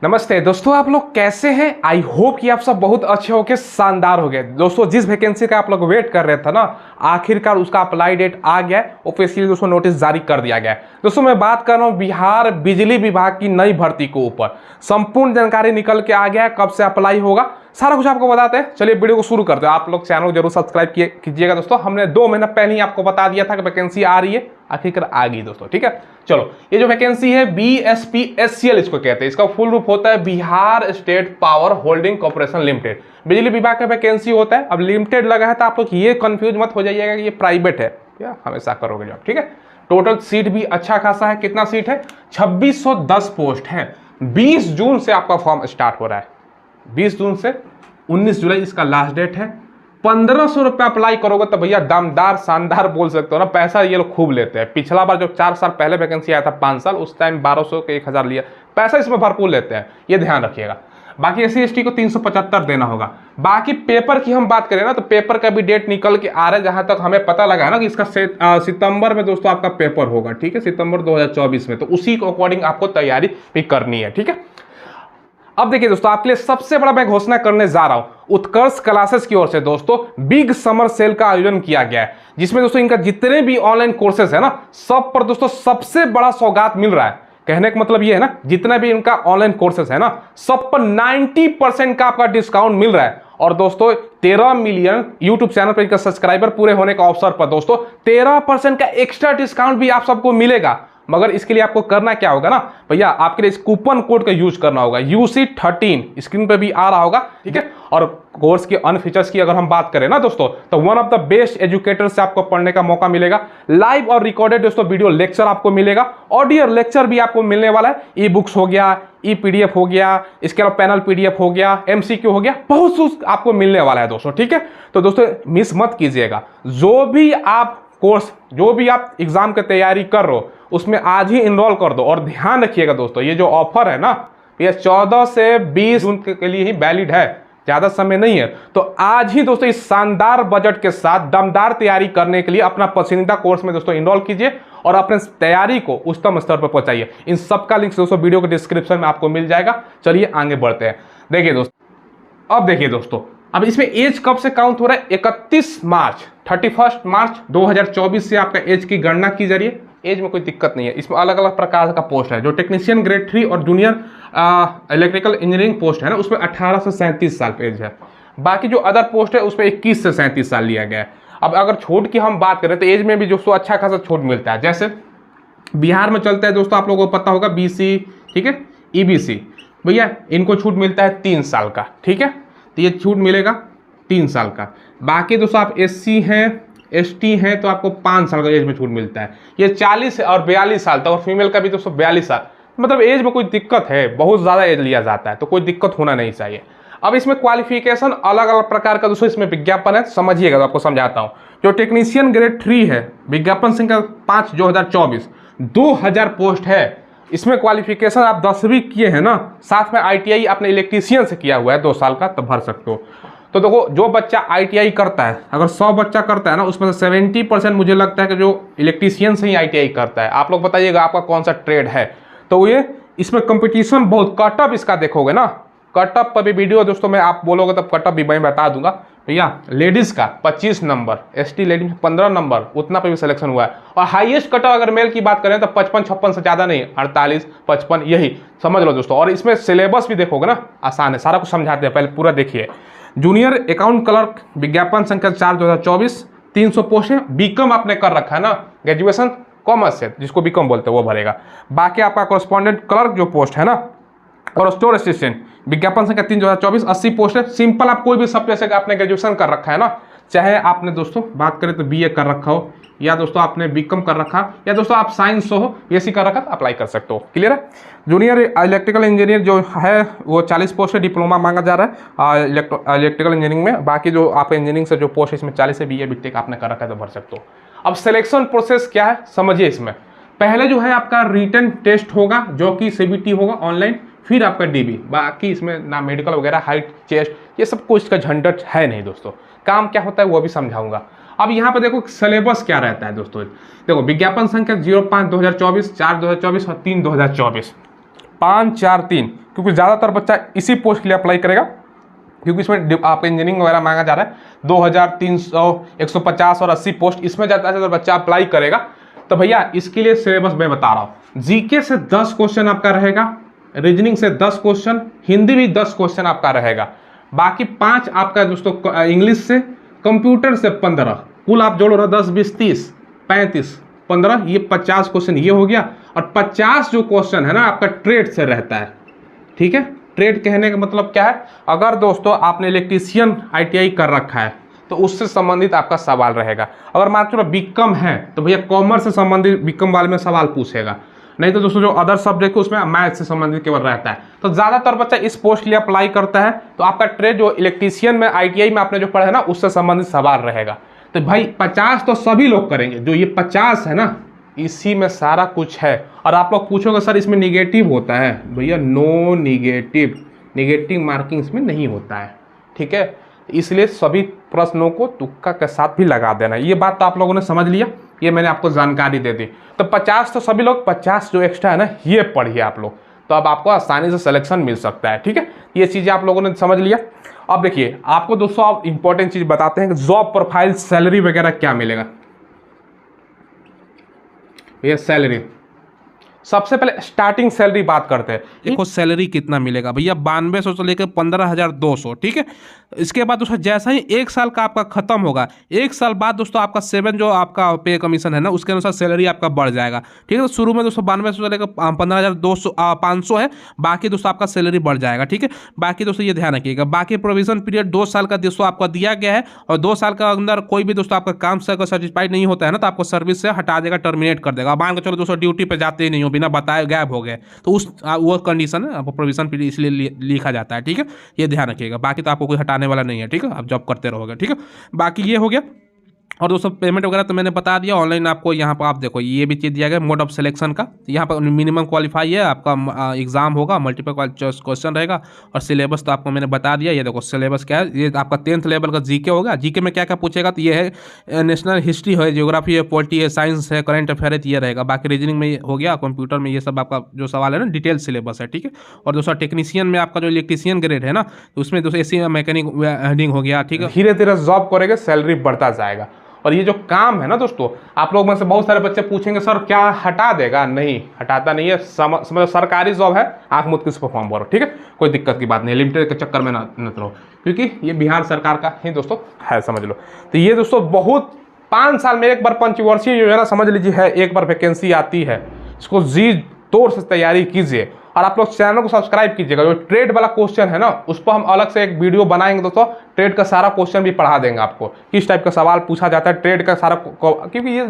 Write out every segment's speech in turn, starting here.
नमस्ते दोस्तों, आप लोग कैसे हैं। आई होप कि आप सब बहुत अच्छे हो के शानदार हो गए। दोस्तों जिस वैकेंसी का आप लोग वेट कर रहे थे ना, आखिरकार उसका अप्लाई डेट आ गया है। ऑफिशियली दोस्तों नोटिस जारी कर दिया गया है। दोस्तों मैं बात कर रहा हूँ बिहार बिजली विभाग की नई भर्ती के ऊपर। संपूर्ण जानकारी निकल के आ गया है, कब से अप्लाई होगा सारा कुछ आपको बताते हैं। चलिए वीडियो को शुरू करते हैं। आप लोग चैनल को जरूर सब्सक्राइब कीजिएगा दोस्तों। हमने 2 महीना पहले ही आपको बता दिया था कि वैकेंसी आ रही है, आखिरकार आ गई दोस्तों। ठीक है, चलो ये जो वैकेंसी है BSPSCL इसको कहते हैं। इसका फुल रूप होता है Bihar state power holding corporation limited. बिजली विभाग का वैकेंसी होता है। अब लिमिटेड लगा है तो आप लोग ये कंफ्यूज मत हो जाइएगा कि ये प्राइवेट है, क्या हमेशा करोगे जॉब। ठीक है, टोटल सीट भी अच्छा खासा है। कितना सीट है? 2610 पोस्ट है। 20 जून से आपका फॉर्म स्टार्ट हो रहा है। 20 जून से 19 जुलाई इसका लास्ट डेट है। 1500 रुपये अप्लाई करोगे तो भैया दमदार शानदार बोल सकते हो ना। पैसा ये लोग खूब लेते हैं। पिछला बार जो 4 साल पहले वैकेंसी आया था 5 साल, उस टाइम 1200 के 1000 लिया। पैसा इसमें भरपूर लेते हैं, ये ध्यान रखिएगा। बाकी SC/ST को 375 देना होगा। बाकी पेपर की हम बात करें ना तो पेपर का भी डेट निकल के आ रहा है। जहां तक हमें पता लगा है ना कि इसका सितंबर में दोस्तों आपका पेपर होगा। ठीक है, सितंबर 2024 में। तो उसी के अकॉर्डिंग आपको तैयारी भी करनी है। ठीक है, अब देखिए दोस्तों, आपके लिए सबसे बड़ा मैं घोषणा करने जा रहा हूं। उत्कर्ष क्लासेस की ओर से दोस्तों बिग समर सेल का आयोजन किया गया है, जिसमें दोस्तों इनका जितने भी ऑनलाइन कोर्सेस है ना, सब पर दोस्तों सबसे बड़ा सौगात मिल रहा है। कहने का मतलब ये है ना, जितना भी इनका ऑनलाइन कोर्सेस है ना, सब पर 90% का आपका डिस्काउंट मिल रहा है। और दोस्तों 13 मिलियन यूट्यूब चैनल पर इनका सब्सक्राइबर पूरे होने का अवसर पर दोस्तों 13% का एक्स्ट्रा डिस्काउंट भी आप सबको मिलेगा। मगर इसके लिए आपको करना क्या होगा ना भैया, आपके लिए इस कूपन कोड का यूज करना होगा, UC13 स्क्रीन पे भी आ रहा होगा। ठीक है, और कोर्स के अन्य फीचर्स की अगर हम बात करें ना दोस्तों, तो one of the best educator से आपको पढ़ने का मौका मिलेगा। लाइव और रिकॉर्डेड दोस्तों वीडियो लेक्चर आपको मिलेगा। ऑडियो लेक्चर भी आपको मिलने वाला है। ई बुक्स हो गया, PDF हो गया, इसके अलावा पैनल PDF हो गया, MCQ हो गया, बहुत कुछ आपको मिलने वाला है दोस्तों। ठीक है, तो दोस्तों मिस मत कीजिएगा। जो भी आप कोर्स, जो भी आप एग्जाम की तैयारी कर रहे हो, उसमें आज ही इनरोल कर दो। और ध्यान रखिएगा दोस्तों, ये जो ऑफर है ना, ये 14 से 20 जून के लिए ही वैलिड है, ज्यादा समय नहीं है। तो आज ही दोस्तों इस शानदार बजट के साथ दमदार तैयारी करने के लिए अपना पसंदीदा कोर्स में दोस्तों इनरोल कीजिए और अपने तैयारी को उच्चतम स्तर पर पहुंचाइए। इन सबका लिंक दोस्तों वीडियो के डिस्क्रिप्शन में आपको मिल जाएगा। चलिए आगे बढ़ते हैं। देखिए दोस्तों, अब देखिए दोस्तों, अब इसमें एज कब से काउंट हो रहा है? 31 मार्च 31 मार्च 2024 से आपका एज की गणना की जा रही है। एज में कोई दिक्कत नहीं है। इसमें अलग अलग प्रकार का पोस्ट है। जो टेक्नीशियन ग्रेड 3 और जूनियर इलेक्ट्रिकल इंजीनियरिंग पोस्ट है ना, उसमें 18 से 37 साल एज है। बाकी जो अदर पोस्ट है उसमें 21 से 37 साल लिया गया है। अब अगर छूट की हम बात करें तो एज में भी दोस्तों अच्छा खासा छूट मिलता है। जैसे बिहार में चलता है दोस्तों, आप लोगों को पता होगा BC, ठीक है, EBC, भैया इनको छूट मिलता है 3 साल का। ठीक है, तो ये छूट मिलेगा 3 साल का। बाकी दोस्तों आप SC हैं, ST हैं, तो आपको 5 साल का एज में छूट मिलता है। ये 40 और 42 साल तक, और फीमेल का भी दोस्तों 42 साल। मतलब एज में कोई दिक्कत है, बहुत ज़्यादा एज लिया जाता है, तो कोई दिक्कत होना नहीं चाहिए। अब इसमें क्वालिफिकेशन अलग अलग प्रकार का दोस्तों इसमें विज्ञापन है, समझिएगा तो आपको समझाता हूँ। जो टेक्नीशियन ग्रेड 3 है, विज्ञापन संख्या 5 2024, 2000 पोस्ट है। इसमें क्वालिफिकेशन आप 10वीं किए हैं ना, साथ में ITI आपने इलेक्ट्रीशियन से किया हुआ है 2 साल का, तो भर सकते हो। तो देखो, जो बच्चा ITI करता है, अगर 100 बच्चा करता है ना, उसमें से 70% मुझे लगता है कि जो इलेक्ट्रीशियन से ही ITI करता है। आप लोग बताइएगा आपका कौन सा ट्रेड है। तो ये इसमें कंपटीशन बहुत, कटअप इसका देखोगे ना, कटअप पर भी वीडियो दोस्तों में आप बोलोगे तब कटअप भी मैं बता दूंगा। भैया लेडीज़ का 25 नंबर, ST लेडीज 15 नंबर, उतना पर भी सिलेक्शन हुआ है। और हाईएस्ट कटअप अगर मेल की बात करें तो 55-56 से ज़्यादा नहीं, 48-55 यही समझ लो दोस्तों। और इसमें सिलेबस भी देखोगे ना, आसान है, सारा कुछ समझाते हैं, पहले पूरा देखिए। जूनियर अकाउंट क्लर्क विज्ञापन संख्या 4 2024, 300 पोस्ट है। BCom आपने कर रखा है ना, ग्रेजुएशन कॉमर्स से, जिसको BCom बोलते हैं वो भरेगा। बाकी आपका कॉरेस्पॉन्डेंट क्लर्क जो पोस्ट है ना, और स्टोर असिस्टेंट विज्ञापन संख्या 3 2024, 80 पोस्ट है। सिंपल आप कोई भी सब्जेक्ट से आपने ग्रेजुएशन कर रखा है ना, चाहे आपने दोस्तों बात करें तो BA कर रखा हो, या दोस्तों आपने BCom कर रखा, या दोस्तों आप साइंस हो, BSc कर रखा, तो अप्लाई कर सकते हो। क्लियर है। जूनियर इलेक्ट्रिकल इंजीनियर जो है वो 40 पोस्ट है, डिप्लोमा मांगा जा रहा है इलेक्ट्रिकल इंजीनियरिंग में। बाकी जो आप इंजीनियरिंग से जो पोस्ट है इसमें 40 से BA BTech आपने कर रखा है तो भर सकते हो। अब सिलेक्शन प्रोसेस क्या है समझिए। इसमें पहले जो है आपका रिटन टेस्ट होगा, जो कि CBT होगा ऑनलाइन, फिर आपका DB। बाकी इसमें ना मेडिकल वगैरह, हाइट, चेस्ट, ये सब कुछ का झंझट है नहीं दोस्तों। काम क्या होता है वो भी समझाऊंगा। अब यहाँ पे देखो सिलेबस क्या रहता है दोस्तों। देखो विज्ञापन संख्या 05 2024, 4 2024 और 3 2024, 5 4 3 क्योंकि ज़्यादातर बच्चा इसी पोस्ट के लिए अप्लाई करेगा, क्योंकि इसमें आपका इंजीनियरिंग वगैरह मांगा जा रहा है 2300, 150 और 80 पोस्ट, इसमें ज़्यादा से ज़्यादा बच्चा अप्लाई करेगा। तो भैया इसके लिए सिलेबस मैं बता रहा हूँ, जीके से 10 क्वेश्चन आपका रहेगा, रीजनिंग से 10 क्वेश्चन, हिंदी भी 10 क्वेश्चन आपका रहेगा, बाकी 5 आपका दोस्तों इंग्लिश से, कंप्यूटर से 15, कुल आप जोड़ो ना 10, 20, 30, 35, 15, ये 50 क्वेश्चन ये हो गया। और 50 जो क्वेश्चन है ना आपका ट्रेड से रहता है, ठीक है। ट्रेड कहने का मतलब क्या है, अगर दोस्तों आपने इलेक्ट्रीशियन ITI कर रखा है तो उससे संबंधित आपका सवाल रहेगा। अगर मान लो बीकॉम है तो भैया कॉमर्स से संबंधित बीकॉम वाले में सवाल पूछेगा, नहीं तो दोस्तों जो अदर सब्जेक्ट है उसमें मैथ से संबंधित केवल रहता है। तो ज़्यादातर बच्चा इस पोस्ट के लिए अप्लाई करता है, तो आपका ट्रेड जो इलेक्ट्रीशियन में ITI में आपने जो पढ़ा है ना उससे संबंधित सवाल रहेगा। तो भाई 50 तो सभी लोग करेंगे, जो ये 50 है ना इसी में सारा कुछ है। और आप लोग पूछोगे सर इसमें निगेटिव होता है, भैया नो निगेटिव, निगेटिव मार्किंग इसमें नहीं होता है, ठीक है। इसलिए सभी प्रश्नों को तुक्का के साथ भी लगा देना। ये बात तो आप लोगों ने समझ लिया, ये मैंने आपको जानकारी दे दी। तो 50 तो सभी लोग, 50 जो एक्स्ट्रा है ना ये पढ़िए आप लोग, तो अब आपको आसानी से सिलेक्शन मिल सकता है, ठीक है। ये चीज़ें आप लोगों ने समझ लिया। अब देखिए आपको दोस्तों आप इंपॉर्टेंट चीज़ बताते हैं कि जॉब प्रोफाइल, सैलरी वगैरह क्या मिलेगा। ये सैलरी, सबसे पहले स्टार्टिंग सैलरी बात करते हैं। देखो सैलरी कितना मिलेगा भैया, 9200 से लेकर 15,200, ठीक है। इसके बाद दोस्तों जैसा ही 1 साल का आपका खत्म होगा, 1 साल बाद दोस्तों आपका 7 जो आपका पे कमीशन है ना उसके अनुसार सैलरी आपका बढ़ जाएगा, ठीक है। तो शुरू में दोस्तों 9200 से लेकर 15,200 500 है, बाकी दोस्तों आपका सैलरी बढ़ जाएगा, ठीक है। बाकी दोस्तों ये ध्यान रखिएगा, बाकी प्रोविजन पीरियड 2 साल का दोस्तों आपका दिया गया है, और 2 साल का अंदर कोई भी दोस्तों आपका काम से अगर सेटिस्फाइड नहीं होता है ना तो आपको सर्विस से हटा देगा, टर्मिनेट कर देगा। मान के चलो दोस्तों ड्यूटी पे जाते ही नहीं हो, बिना बताए गायब हो गए, तो उस वो कंडीशन है आपको प्रोविजन पीरियड इसलिए लिखा जाता है, ठीक है। ये ध्यान रखिएगा, बाकी तो आपको कोई हटाने वाला नहीं है, ठीक है। आप जॉब करते रहोगे, ठीक है। बाकी ये हो गया। और दोस्तों पेमेंट वगैरह तो मैंने बता दिया, ऑनलाइन आपको यहाँ पर आप देखो ये भी चीज़ दिया गया मोड ऑफ सिलेक्शन का। यहाँ पर मिनिमम क्वालिफाई है आपका, एग्जाम होगा, मल्टीपल चॉइस क्वेश्चन रहेगा, और सिलेबस तो आपको मैंने बता दिया। ये देखो सिलेबस क्या है, ये आपका 10th लेवल का जीके होगा। जीके में क्या क्या पूछेगा तो ये है नेशनल हिस्ट्री है, ज्योग्राफी है, पॉलिटी है, साइंस है, करंट अफेयर है, ये रहेगा। बाकी रीजनिंग में हो गया, कंप्यूटर में ये सब आपका जो सवाल है ना डिटेल सिलेबस है, ठीक है। और दोस्तों टेक्नीशियन में आपका जो इलेक्ट्रीशियन ग्रेड है ना तो उसमें दोस्तों AC मैकेनिक हेडिंग हो गया, ठीक है। धीरे धीरे जॉब करेंगे सैलरी बढ़ता जाएगा। और ये जो काम है ना दोस्तों, आप लोग में से बहुत सारे बच्चे पूछेंगे सर क्या हटा देगा, नहीं हटाता नहीं है, मतलब सरकारी जॉब है, आंख मुद किस पर फॉर्म भरो, ठीक है। कोई दिक्कत की बात नहीं, लिमिटेड के चक्कर में ना रहो, क्योंकि ये बिहार सरकार का ही दोस्तों है, समझ लो। तो ये दोस्तों बहुत 5 साल में एक बार पंचवर्षीय योजना समझ लीजिए है, एक बार वैकेंसी आती है, इसको जी तोड़ से तैयारी कीजिए। और आप लोग चैनल को सब्सक्राइब कीजिएगा। जो ट्रेड वाला क्वेश्चन है ना उस पर हम अलग से एक वीडियो बनाएंगे दोस्तों, ट्रेड का सारा क्वेश्चन भी पढ़ा देंगे आपको, किस टाइप का सवाल पूछा जाता है ट्रेड का सारा, क्योंकि ये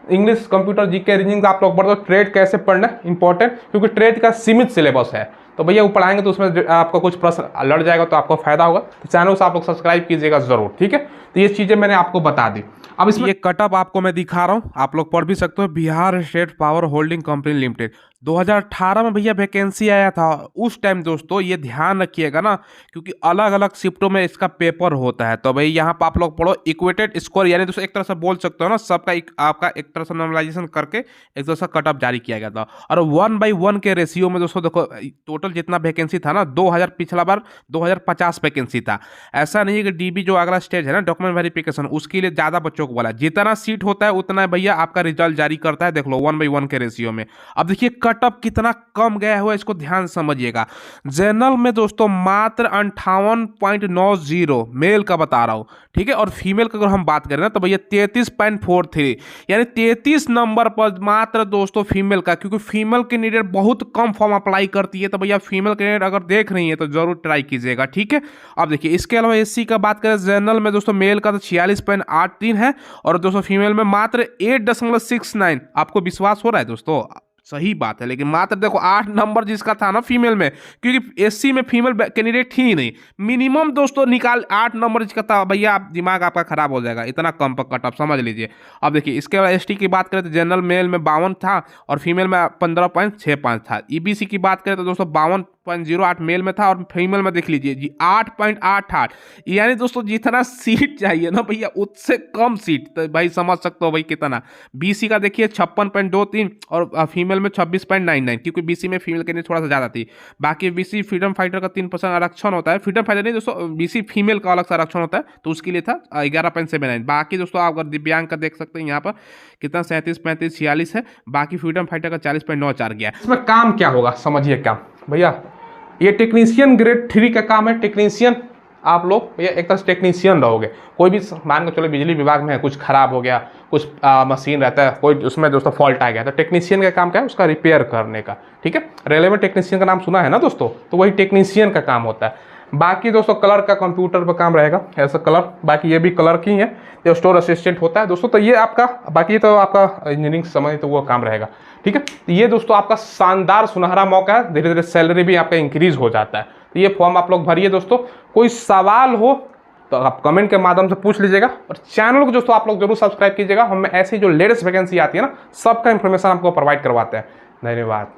इंग्लिश, कंप्यूटर, जीके, रीजनिंग का आप लोग पढ़ते हो, ट्रेड कैसे पढ़ना इंपॉर्टेंट, क्योंकि ट्रेड का सीमित सिलेबस है। तो भैया वो पढ़ाएंगे तो उसमें आपका कुछ प्रश्न लड़ जाएगा तो आपको फायदा होगा। तो चैनल से आप लोग सब्सक्राइब कीजिएगा जरूर, ठीक है। तो ये चीज़ें मैंने आपको बता दी। अब इसमें ये कटअप आपको मैं दिखा रहा हूँ, आप लोग पढ़ भी सकते हो। Bihar state power holding company limited 2018 में भैया वैकेंसी आया था। उस टाइम दोस्तों ये ध्यान रखिएगा ना, क्योंकि अलग अलग शिफ्टों में इसका पेपर होता है। तो भाई यहाँ पर आप लोग पढ़ो इक्वेटेड स्कोर, यानी दोस्तों एक तरह से बोल सकते हो ना सबका आपका एक तरह से नॉर्मलाइजेशन करके एक तरह से कटअप जारी किया गया था। और 1/1 के रेशियो में दोस्तों देखो टोटल जितना वैकेंसी था ना 2000, पिछला बार 2050 वैकेंसी था। ऐसा नहीं है कि DB जो अगला स्टेज है ना डॉक्यूमेंट वेरिफिकेशन, उसके लिए ज़्यादा बच्चों को बोला, जितना सीट होता है उतना भैया आपका रिजल्ट जारी करता है। देख लो 1/1 के रेशियो में। अब देखिए कटअप कितना कम गया हुआ है, इसको ध्यान समझिएगा। जनरल में दोस्तों मात्र 58.90 मेल का बता रहा हूं, ठीक है। और फीमेल का अगर हम बात करें ना तो भैया 33.43, यानी 33 नंबर पर मात्र दोस्तों फीमेल का, क्योंकि फीमेल कैंडिडेट बहुत कम फॉर्म अप्लाई करती है। तो भैया फीमेल कैंडिडेट अगर देख रही है तो जरूर ट्राई कीजिएगा, ठीक है। अब देखिए इसके अलावा SC का बात करें, जनरल में दोस्तों मेल का तो 46.83 है, और दोस्तों फीमेल में मात्र 8.69। आपको विश्वास हो रहा है दोस्तों? सही बात है, लेकिन मात्र देखो 8 नंबर जिसका था ना फीमेल में, क्योंकि SC में फीमेल कैंडिडेट थी ही नहीं। मिनिमम दोस्तों निकाल 8 नंबर जिसका था, भैया आप दिमाग आपका खराब हो जाएगा, इतना कम पर कट ऑफ समझ लीजिए। अब देखिए इसके बाद ST की बात करें तो जनरल मेल में 52 था और फीमेल में 15.65 था। EBC की बात करें तो दोस्तों 7.08 मेल में था और फीमेल में देख लीजिए जी 8.88, यानी दोस्तों जितना सीट चाहिए ना भैया उससे कम सीट, तो भाई समझ सकते हो भाई कितना। बीसी का देखिए 56.23 और फीमेल में 26.99, क्योंकि बीसी में फीमेल के लिए थोड़ा सा ज़्यादा थी। बाकी बीसी फ्रीडम फाइटर का 3% आरक्षण होता है, फ्रीडम फाइटर नहीं दोस्तों, बीसी फीमेल का अलग से आरक्षण होता है, तो उसके लिए था 11.79। बाकी दोस्तों आप अगर दिव्यांग का देख सकते हैं यहाँ पर कितना 37, 35, 46 है। बाकी फ्रीडम फाइटर का 40.94 गया। इसमें काम क्या होगा समझिए क्या भैया, ये टेक्नीशियन ग्रेड 3 का काम है। टेक्नीशियन आप लोग भैया एक तरह से टेक्नीशियन रहोगे। कोई भी मान के चलो बिजली विभाग में है, कुछ खराब हो गया, कुछ मशीन रहता है, कोई उसमें दोस्तों फॉल्ट आ गया, तो टेक्नीशियन का काम क्या है, उसका रिपेयर करने का। ठीक है, रेलवे में टेक्नीशियन का नाम सुना है ना दोस्तों, तो वही टेक्नीशियन का काम होता है। बाकी दोस्तों कलर का कंप्यूटर पर काम रहेगा, ऐसा कलर, बाकी ये भी कलर की है, ये स्टोर असिस्टेंट होता है दोस्तों। तो ये आपका, बाकी तो आपका इंजीनियरिंग समझ तो वो काम रहेगा। ठीक है, तो ये दोस्तों आपका शानदार सुनहरा मौका है, धीरे धीरे सैलरी भी आपका इंक्रीज हो जाता है। तो ये फॉर्म आप लोग भरिए दोस्तों। कोई सवाल हो तो आप कमेंट के माध्यम से पूछ लीजिएगा, और चैनल को दोस्तों आप लोग जरूर सब्सक्राइब कीजिएगा। हम ऐसी जो लेटेस्ट वैकेंसी आती है ना, सबका इंफॉर्मेशन आपको प्रोवाइड करवाते हैं। धन्यवाद।